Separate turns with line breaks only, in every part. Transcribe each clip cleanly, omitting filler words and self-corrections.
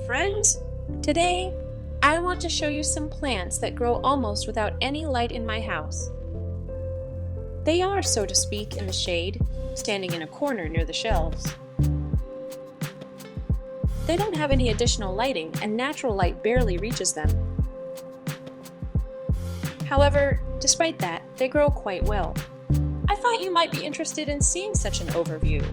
friends! Today, I want to show you some plants that grow almost without any light in my house. They are, so to speak, in the shade, standing in a corner near the shelves. They don't have any additional lighting, and natural light barely reaches them. However, despite that, they grow quite well. I thought you might be interested in seeing such an overview.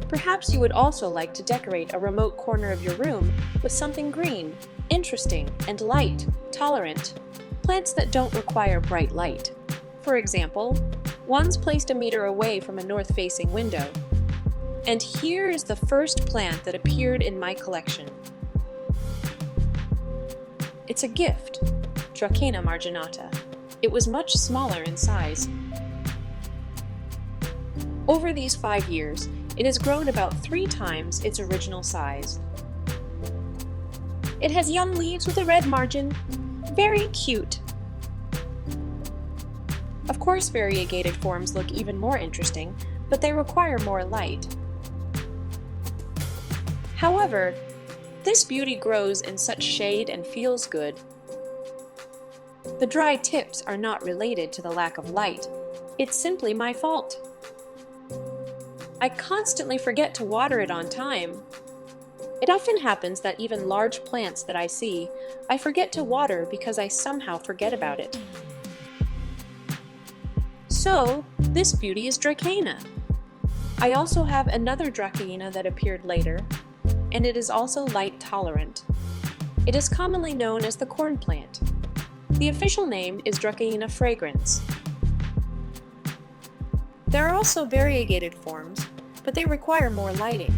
Perhaps you would also like to decorate a remote corner of your room with something green, interesting, and light, tolerant. Plants that don't require bright light. For example, one's placed a meter away from a north-facing window. And here is the first plant that appeared in my collection. It's a gift, Dracaena marginata. It was much smaller in size. Over these 5 years, it has grown about 3 times its original size. It has young leaves with a red margin. Very cute. Of course, variegated forms look even more interesting, but they require more light. However, this beauty grows in such shade and feels good. The dry tips are not related to the lack of light. It's simply my fault. I constantly forget to water it on time. It often happens that even large plants that I see, I forget to water because I somehow forget about it. So, this beauty is Dracaena. I also have another Dracaena that appeared later, and it is also light tolerant. It is commonly known as the corn plant. The official name is Dracaena fragrans. There are also variegated forms, but they require more lighting.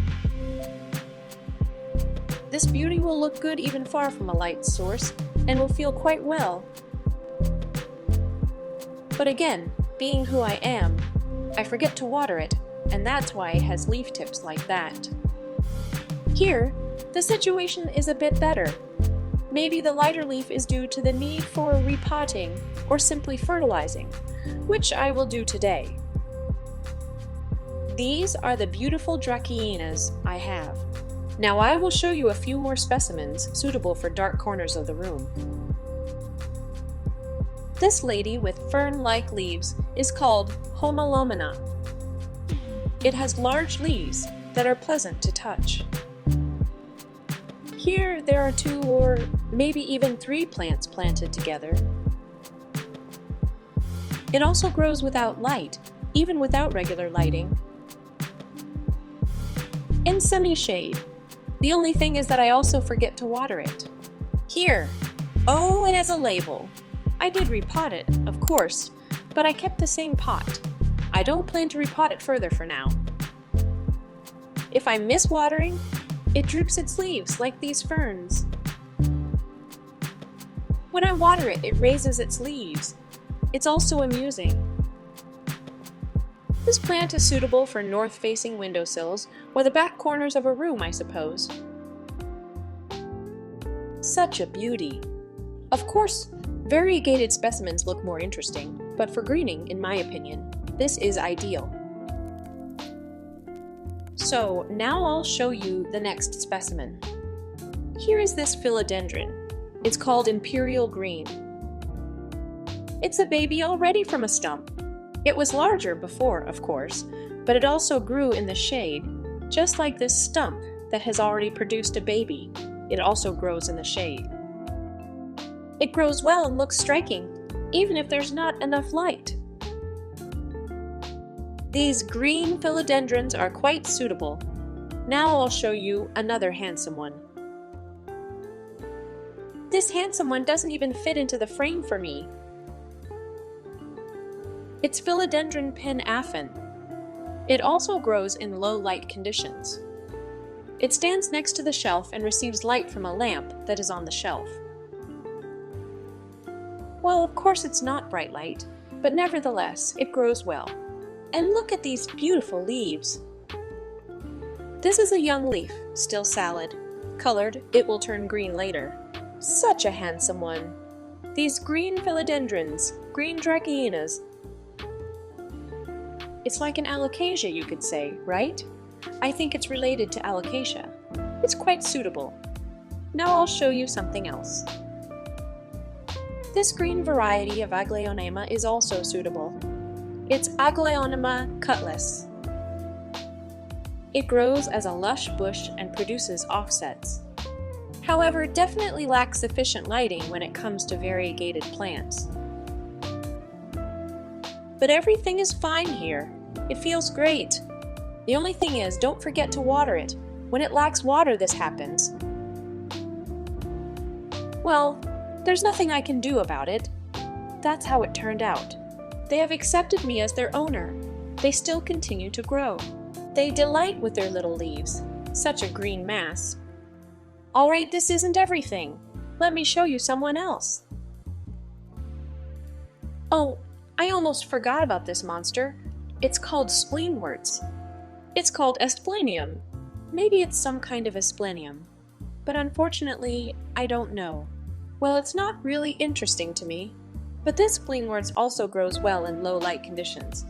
This beauty will look good even far from a light source and will feel quite well. But again, being who I am, I forget to water it, and that's why it has leaf tips like that. Here, the situation is a bit better. Maybe the lighter leaf is due to the need for repotting or simply fertilizing, which I will do today. These are the beautiful Dracaenas I have. Now I will show you a few more specimens suitable for dark corners of the room. This lady with fern-like leaves is called Homalomena. It has large leaves that are pleasant to touch. Here there are 2 or maybe even 3 plants planted together. It also grows without light, even without regular lighting. In semi-shade. The only thing is that I also forget to water it. Here. Oh, it has a label. I did repot it, of course, but I kept the same pot. I don't plan to repot it further for now. If I miss watering, it droops its leaves like these ferns. When I water it, it raises its leaves. It's also amusing. This plant is suitable for north-facing windowsills or the back corners of a room, I suppose. Such a beauty. Of course, variegated specimens look more interesting, but for greening, in my opinion, this is ideal. So now I'll show you the next specimen. Here is this philodendron. It's called Imperial Green. It's a baby already from a stump. It was larger before, of course, but it also grew in the shade, just like this stump that has already produced a baby. It also grows in the shade. It grows well and looks striking, even if there's not enough light. These green philodendrons are quite suitable. Now I'll show you another handsome one. This handsome one doesn't even fit into the frame for me. It's Philodendron pin-aphon. It also grows in low light conditions. It stands next to the shelf and receives light from a lamp that is on the shelf. Well, of course it's not bright light, but nevertheless, it grows well. And look at these beautiful leaves. This is a young leaf, still salad. Colored, it will turn green later. Such a handsome one. These green philodendrons, green Dracaenas. It's like an alocasia, you could say, right? I think it's related to alocasia. It's quite suitable. Now I'll show you something else. This green variety of Aglaonema is also suitable. It's Aglaonema cutlass. It grows as a lush bush and produces offsets. However, it definitely lacks sufficient lighting when it comes to variegated plants. But everything is fine here. It feels great. The only thing is, don't forget to water it. When it lacks water, this happens. Well, there's nothing I can do about it. That's how it turned out. They have accepted me as their owner. They still continue to grow. They delight with their little leaves. Such a green mass. Alright, this isn't everything. Let me show you someone else. Oh, I almost forgot about this monster. It's called spleenworts. It's called Asplenium. Maybe it's some kind of Asplenium. But unfortunately, I don't know. Well, it's not really interesting to me. But this spleenworts also grows well in low light conditions.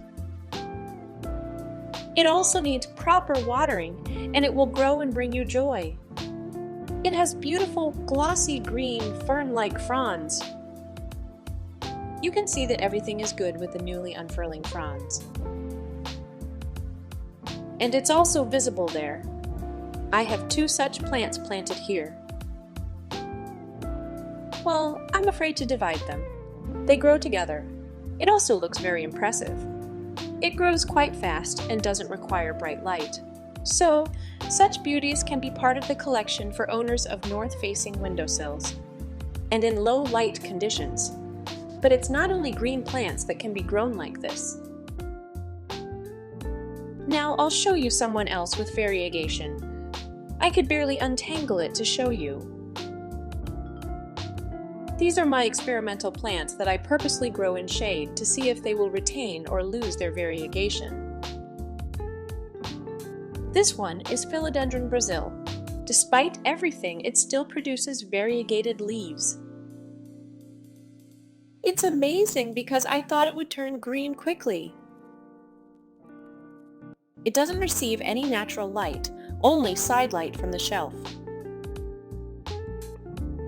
It also needs proper watering, and it will grow and bring you joy. It has beautiful, glossy green, fern-like fronds. You can see that everything is good with the newly unfurling fronds. And it's also visible there. I have 2 such plants planted here. Well, I'm afraid to divide them. They grow together. It also looks very impressive. It grows quite fast and doesn't require bright light. So, such beauties can be part of the collection for owners of north-facing windowsills and in low light conditions. But it's not only green plants that can be grown like this. Now I'll show you someone else with variegation. I could barely untangle it to show you. These are my experimental plants that I purposely grow in shade to see if they will retain or lose their variegation. This one is Philodendron Brazil. Despite everything, it still produces variegated leaves. It's amazing because I thought it would turn green quickly. It doesn't receive any natural light, only side light from the shelf.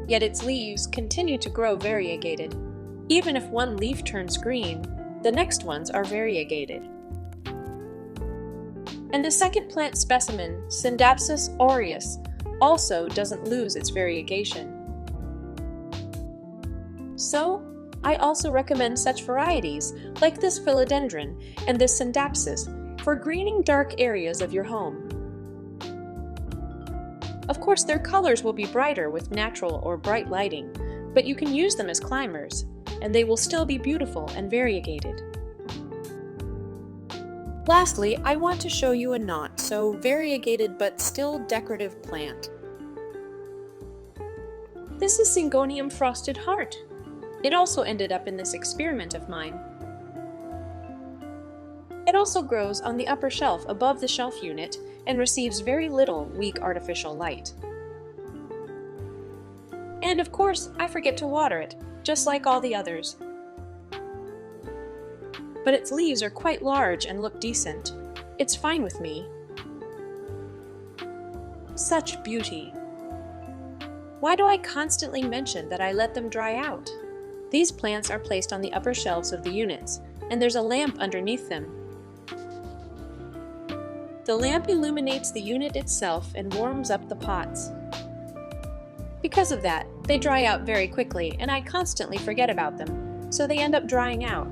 Yet its leaves continue to grow variegated. Even if one leaf turns green, the next ones are variegated. And the second plant specimen, Scindapsus aureus, also doesn't lose its variegation. So, I also recommend such varieties, like this philodendron and this Scindapsus, for greening dark areas of your home. Of course, their colors will be brighter with natural or bright lighting, but you can use them as climbers, and they will still be beautiful and variegated. Lastly, I want to show you a not so variegated but still decorative plant. This is Syngonium frosted heart. It also ended up in this experiment of mine. It also grows on the upper shelf above the shelf unit and receives very little weak artificial light. And of course, I forget to water it, just like all the others. But its leaves are quite large and look decent. It's fine with me. Such beauty. Why do I constantly mention that I let them dry out? These plants are placed on the upper shelves of the units, and there's a lamp underneath them. The lamp illuminates the unit itself and warms up the pots. Because of that, they dry out very quickly, and I constantly forget about them, so they end up drying out.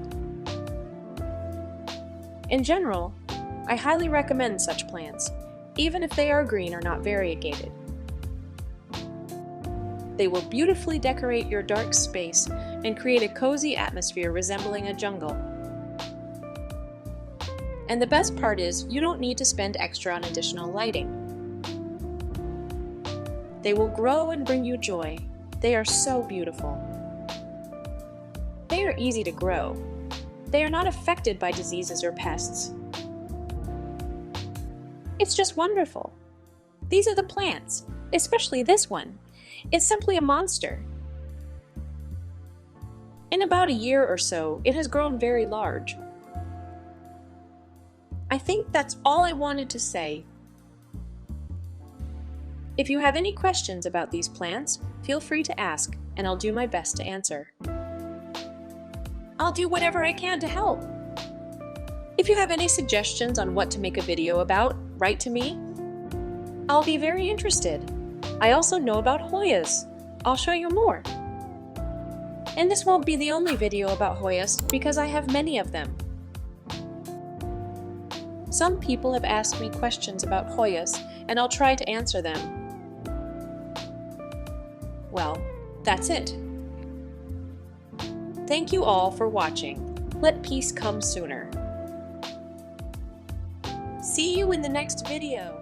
In general, I highly recommend such plants, even if they are green or not variegated. They will beautifully decorate your dark space and create a cozy atmosphere resembling a jungle. And the best part is, you don't need to spend extra on additional lighting. They will grow and bring you joy. They are so beautiful. They are easy to grow. They are not affected by diseases or pests. It's just wonderful. These are the plants, especially this one. It's simply a monster. In about a year or so, it has grown very large. I think that's all I wanted to say. If you have any questions about these plants, feel free to ask, and I'll do my best to answer. I'll do whatever I can to help. If you have any suggestions on what to make a video about, write to me. I'll be very interested. I also know about Hoyas. I'll show you more. And this won't be the only video about Hoyas because I have many of them. Some people have asked me questions about Hoyas, and I'll try to answer them. Well, that's it. Thank you all for watching. Let peace come sooner. See you in the next video.